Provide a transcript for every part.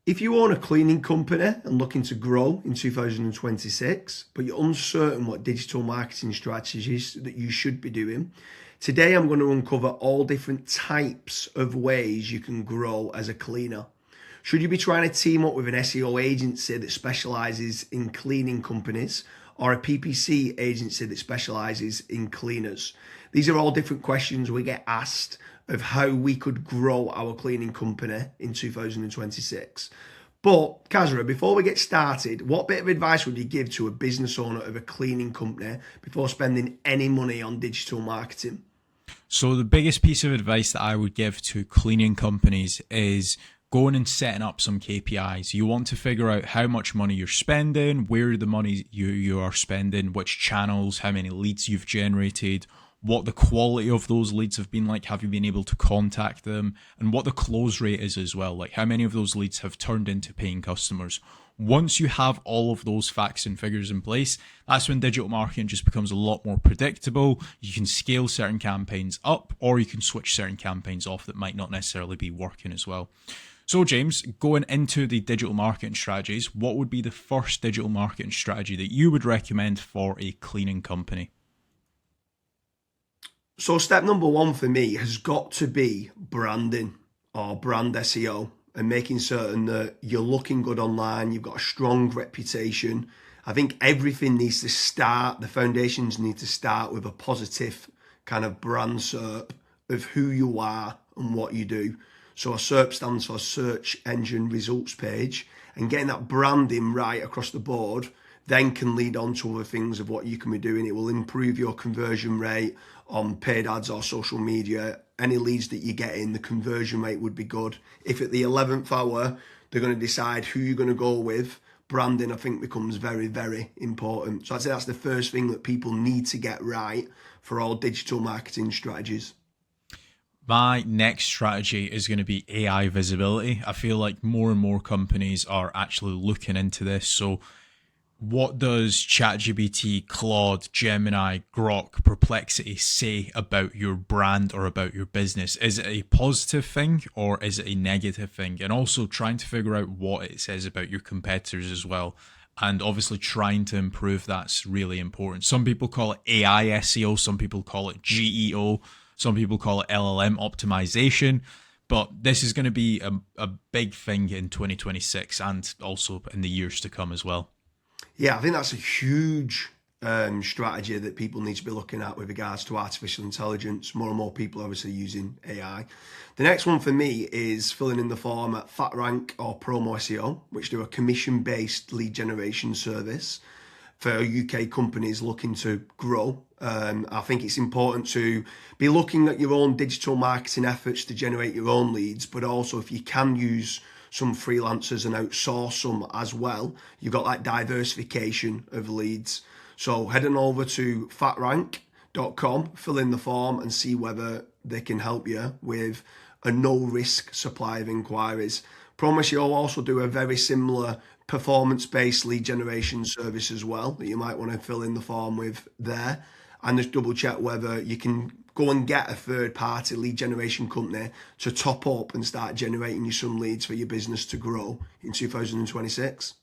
If you own a cleaning company and looking to grow in 2026, but you're uncertain what digital marketing strategies that you should be doing, today I'm going to uncover all different types of ways you can grow as a cleaner. Should you be trying to team up with an SEO agency that specializes in cleaning companies or a PPC agency that specializes in cleaners? These are all different questions we get asked of how we could grow our cleaning company in 2026. But Kasra, before we get started, what bit of advice would you give to a business owner of a cleaning company before spending any money on digital marketing? So the biggest piece of advice that I would give to cleaning companies is going and setting up some KPIs. You want to figure out how much money you're spending, where the money you are spending, which channels, how many leads you've generated, what the quality of those leads have been like, have you been able to contact them, and what the close rate is as well, like how many of those leads have turned into paying customers. Once you have all of those facts and figures in place, that's when digital marketing just becomes a lot more predictable. You can scale certain campaigns up, or you can switch certain campaigns off that might not necessarily be working as well. So James, going into the digital marketing strategies, what would be the first digital marketing strategy that you would recommend for a cleaning company? So step number one for me has got to be branding or brand SEO and making certain that you're looking good online, you've got a strong reputation. I think everything needs to start, the foundations need to start with a positive kind of brand SERP of who you are and what you do. So a SERP stands for search engine results page, and getting that branding right across the board then can lead on to other things of what you can be doing. It will improve your conversion rate on paid ads or social media. Any leads that you get in, the conversion rate would be good. If at the 11th hour, they're going to decide who you're going to go with, branding, I think, becomes very, very important. So I'd say that's the first thing that people need to get right for all digital marketing strategies. My next strategy is going to be AI visibility. I feel like more and more companies are actually looking into this. So what does ChatGPT, Claude, Gemini, Grok, Perplexity say about your brand or about your business? Is it a positive thing or is it a negative thing? And also trying to figure out what it says about your competitors as well. And obviously trying to improve that's really important. Some people call it AI SEO, some people call it GEO, some people call it LLM optimization. But this is going to be a big thing in 2026 and also in the years to come as well. Yeah, I think that's a huge strategy that people need to be looking at with regards to artificial intelligence. More and more people are obviously using AI. The next one for me is filling in the form at FatRank or Promo SEO, which do a commission-based lead generation service for UK companies looking to grow. I think it's important to be looking at your own digital marketing efforts to generate your own leads, but also if you can use some freelancers and outsource some as well, you've got that diversification of leads. So head on over to fatrank.com, fill in the form and see whether they can help you with a no-risk supply of inquiries. Promise you'll also do a very similar performance-based lead generation service as well that you might want to fill in the form with there, and just double check whether you can go and get a third-party lead generation company to top up and start generating you some leads for your business to grow in 2026.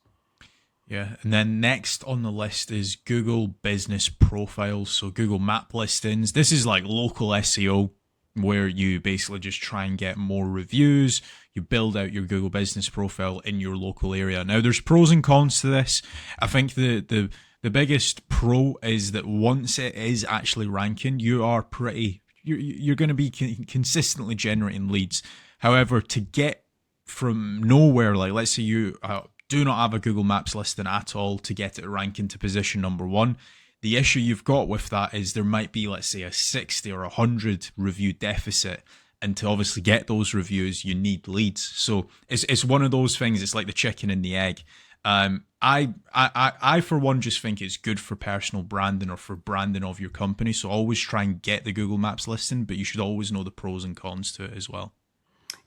Yeah, and then next on the list is Google Business Profiles, so Google Map listings. This is like local SEO where you basically just try and get more reviews. You build out your Google Business Profile in your local area. Now, there's pros and cons to this. I think the biggest pro is that once it is actually ranking, you're going to be consistently generating leads. However, to get from nowhere, like let's say you do not have a Google Maps listing at all, to get it ranking to position number one, the issue you've got with that is there might be, let's say, a 60 or 100 review deficit. And to obviously get those reviews, you need leads. So it's one of those things. It's like the chicken and the egg. I for one just think it's good for personal branding or for branding of your company. So always try and get the Google Maps listing, but you should always know the pros and cons to it as well.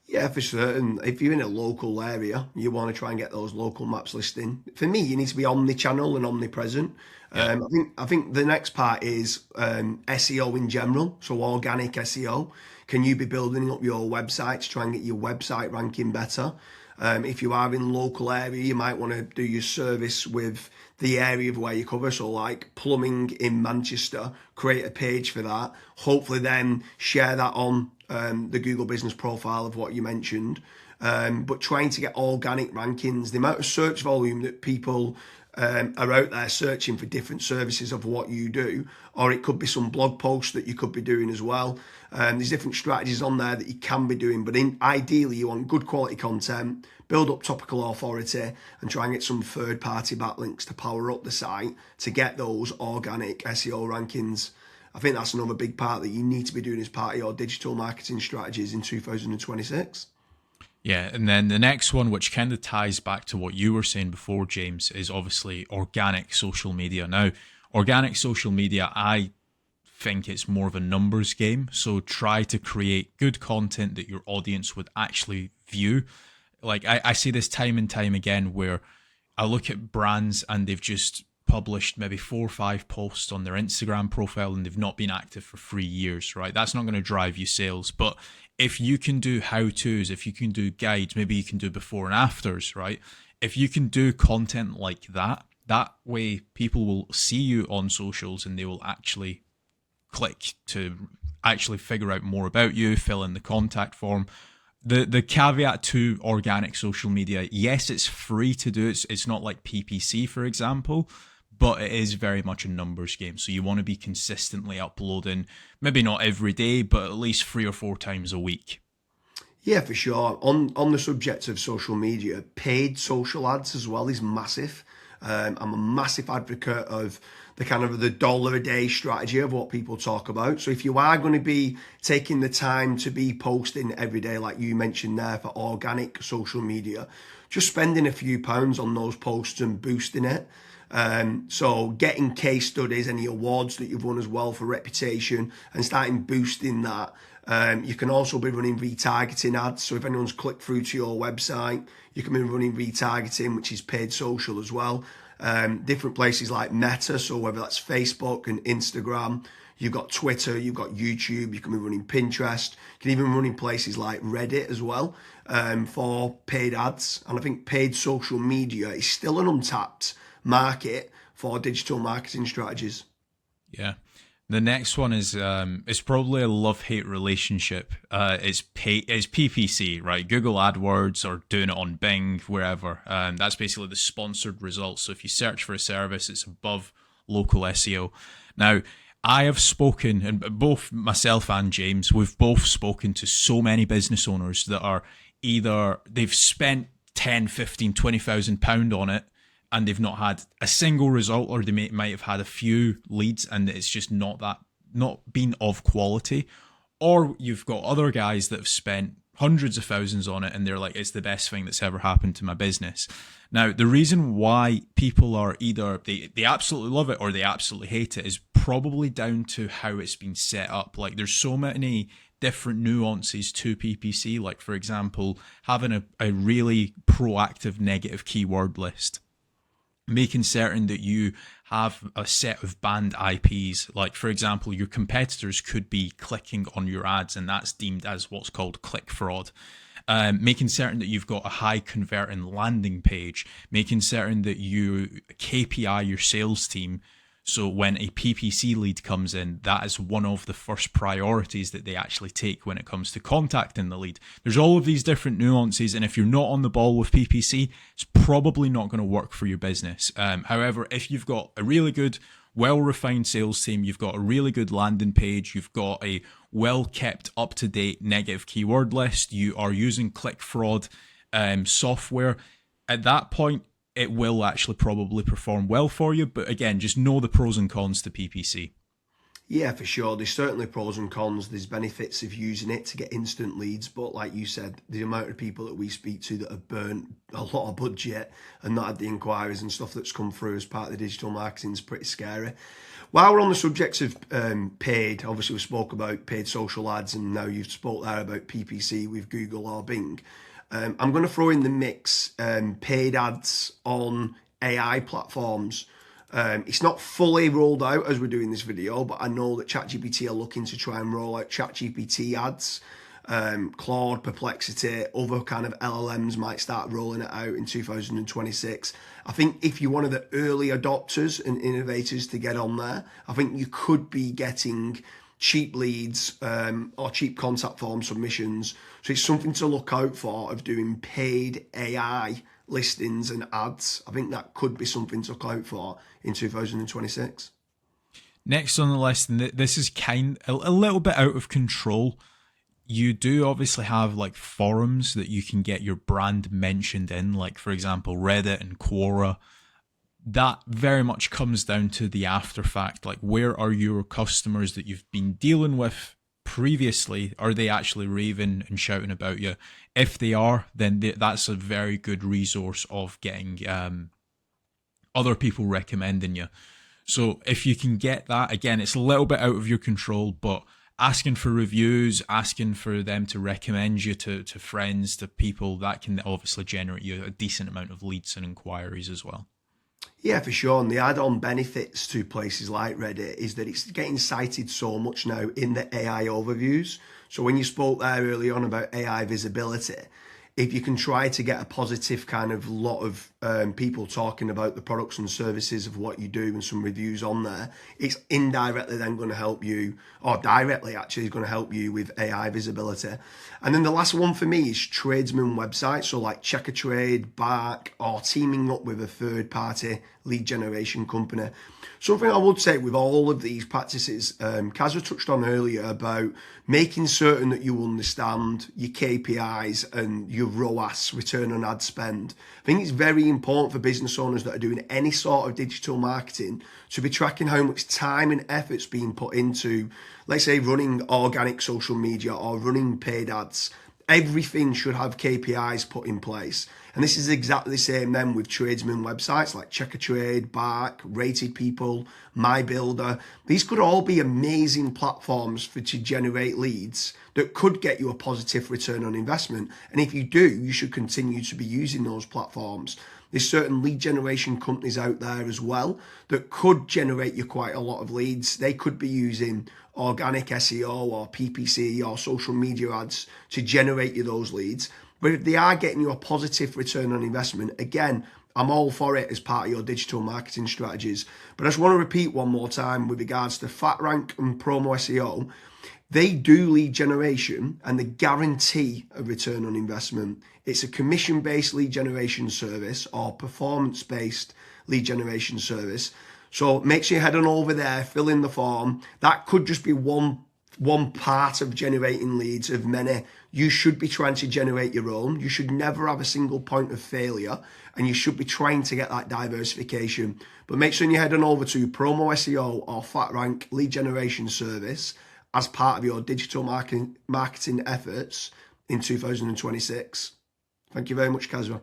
Yeah, for certain. If you're in a local area, you want to try and get those local maps listing. For me, you need to be omni-channel and omnipresent. Yeah. I think the next part is SEO in general, so organic SEO. Can you be building up your website to try and get your website ranking better? If you are in local area, you might want to do your service with the area of where you cover. So like plumbing in Manchester, create a page for that. Hopefully then share that on the Google business profile of what you mentioned. But trying to get organic rankings, the amount of search volume that people are out there searching for different services of what you do, or it could be some blog posts that you could be doing as well. There's different strategies on there that you can be doing, but ideally you want good quality content, build up topical authority, and try and get some third-party backlinks to power up the site to get those organic SEO rankings. I think that's another big part that you need to be doing as part of your digital marketing strategies in 2026. Yeah, and then the next one, which kind of ties back to what you were saying before, James, is obviously organic social media. Now, organic social media, I think it's more of a numbers game. So try to create good content that your audience would actually view. Like I see this time and time again where I look at brands and they've just published maybe 4 or 5 posts on their Instagram profile and they've not been active for 3 years, right? That's not going to drive you sales. But if you can do how-tos, if you can do guides, maybe you can do before and afters, right? If you can do content like that, that way people will see you on socials and they will actually click to actually figure out more about you, fill in the contact form. The caveat to organic social media, yes, it's free to do. It's not like PPC, for example, but it is very much a numbers game. So you want to be consistently uploading, maybe not every day, but at least 3 or 4 times a week. Yeah, for sure. On the subject of social media, paid social ads as well is massive. I'm a massive advocate of the kind of the dollar a day strategy of what people talk about. So if you are going to be taking the time to be posting every day, like you mentioned there, for organic social media, just spending a few pounds on those posts and boosting it. So getting case studies, any awards that you've won as well for reputation, and starting boosting that. You can also be running retargeting ads. So if anyone's clicked through to your website, you can be running retargeting, which is paid social as well. Different places like Meta, so whether that's Facebook and Instagram, you've got Twitter, you've got YouTube, you can be running Pinterest, you can even run in places like Reddit as well for paid ads. And I think paid social media is still an untapped market for digital marketing strategies. Yeah. The next one is it's probably a love-hate relationship. It's PPC, right? Google AdWords or doing it on Bing, wherever. That's basically the sponsored results. So if you search for a service, it's above local SEO. Now, I have spoken, and both myself and James, we've both spoken to so many business owners that are either they've spent 10, 15, 20,000 pound on it, and they've not had a single result, or they might have had a few leads and it's just not been of quality. Or you've got other guys that have spent hundreds of thousands on it and they're like, it's the best thing that's ever happened to my business. Now, the reason why people are either they absolutely love it or they absolutely hate it is probably down to how it's been set up. Like there's so many different nuances to PPC. Like for example, having a really proactive negative keyword list, making certain that you have a set of banned IPs. Like, for example, your competitors could be clicking on your ads, and that's deemed as what's called click fraud. Making certain that you've got a high converting landing page, making certain that you KPI your sales team. So when a PPC lead comes in, that is one of the first priorities that they actually take when it comes to contacting the lead. There's all of these different nuances, and if you're not on the ball with PPC, it's probably not going to work for your business. However, if you've got a really good, well-refined sales team, you've got a really good landing page, you've got a well-kept, up-to-date negative keyword list, you are using click fraud software, at that point, it will actually probably perform well for you. But again, just know the pros and cons to PPC. Yeah, for sure. There's certainly pros and cons. There's benefits of using it to get instant leads. But like you said, the amount of people that we speak to that have burnt a lot of budget and not had the inquiries and stuff that's come through as part of the digital marketing is pretty scary. While we're on the subject of paid, obviously we spoke about paid social ads, and now you've spoke there about PPC with Google or Bing. I'm going to throw in the mix paid ads on AI platforms. It's not fully rolled out as we're doing this video, but I know that ChatGPT are looking to try and roll out ChatGPT ads. Claude, Perplexity, other kind of LLMs might start rolling it out in 2026. I think if you're one of the early adopters and innovators to get on there, I think you could be getting cheap leads or cheap contact form submissions. So it's something to look out for, of doing paid AI listings and ads. I think that could be something to look out for in 2026. Next on the list, and this is a little bit out of control. You do obviously have like forums that you can get your brand mentioned in, like for example Reddit and Quora. That very much comes down to the after fact, like where are your customers that you've been dealing with previously, are they actually raving and shouting about you? If they are, then that's a very good resource of getting other people recommending you. So if you can get that, again, it's a little bit out of your control, but asking for reviews, asking for them to recommend you to friends, to people, that can obviously generate you a decent amount of leads and inquiries as well. Yeah, for sure. And the add-on benefits to places like Reddit is that it's getting cited so much now in the AI overviews. So when you spoke there early on about AI visibility, if you can try to get a positive kind of lot of people talking about the products and services of what you do and some reviews on there, it's indirectly then going to help you, or directly actually is going to help you with AI visibility. And then the last one for me is tradesman websites. So like Check a Trade, Bark, or teaming up with a third party lead generation company. Something I would say with all of these practices, Kasra touched on earlier about making certain that you understand your KPIs and your ROAS, return on ad spend. I think it's very important for business owners that are doing any sort of digital marketing to be tracking how much time and effort's being put into, let's say, running organic social media or running paid ads. Everything should have KPIs put in place. And this is exactly the same then with tradesman websites like Check a Trade, Bark, Rated People, My Builder. These could all be amazing platforms to generate leads that could get you a positive return on investment. And if you do, you should continue to be using those platforms. There's certain lead generation companies out there as well that could generate you quite a lot of leads. They could be using organic SEO or PPC or social media ads to generate you those leads. But if they are getting you a positive return on investment, again, I'm all for it as part of your digital marketing strategies. But I just want to repeat one more time with regards to FatRank and Promo SEO. They do lead generation and they guarantee a return on investment. It's a commission-based lead generation service or performance-based lead generation service. So make sure you head on over there, fill in the form. That could just be one part of generating leads of many. You should be trying to generate your own. You should never have a single point of failure, and you should be trying to get that diversification. But make sure you head on over to Promo SEO or FatRank lead generation service as part of your digital marketing efforts in 2026. Thank you very much, Kasra.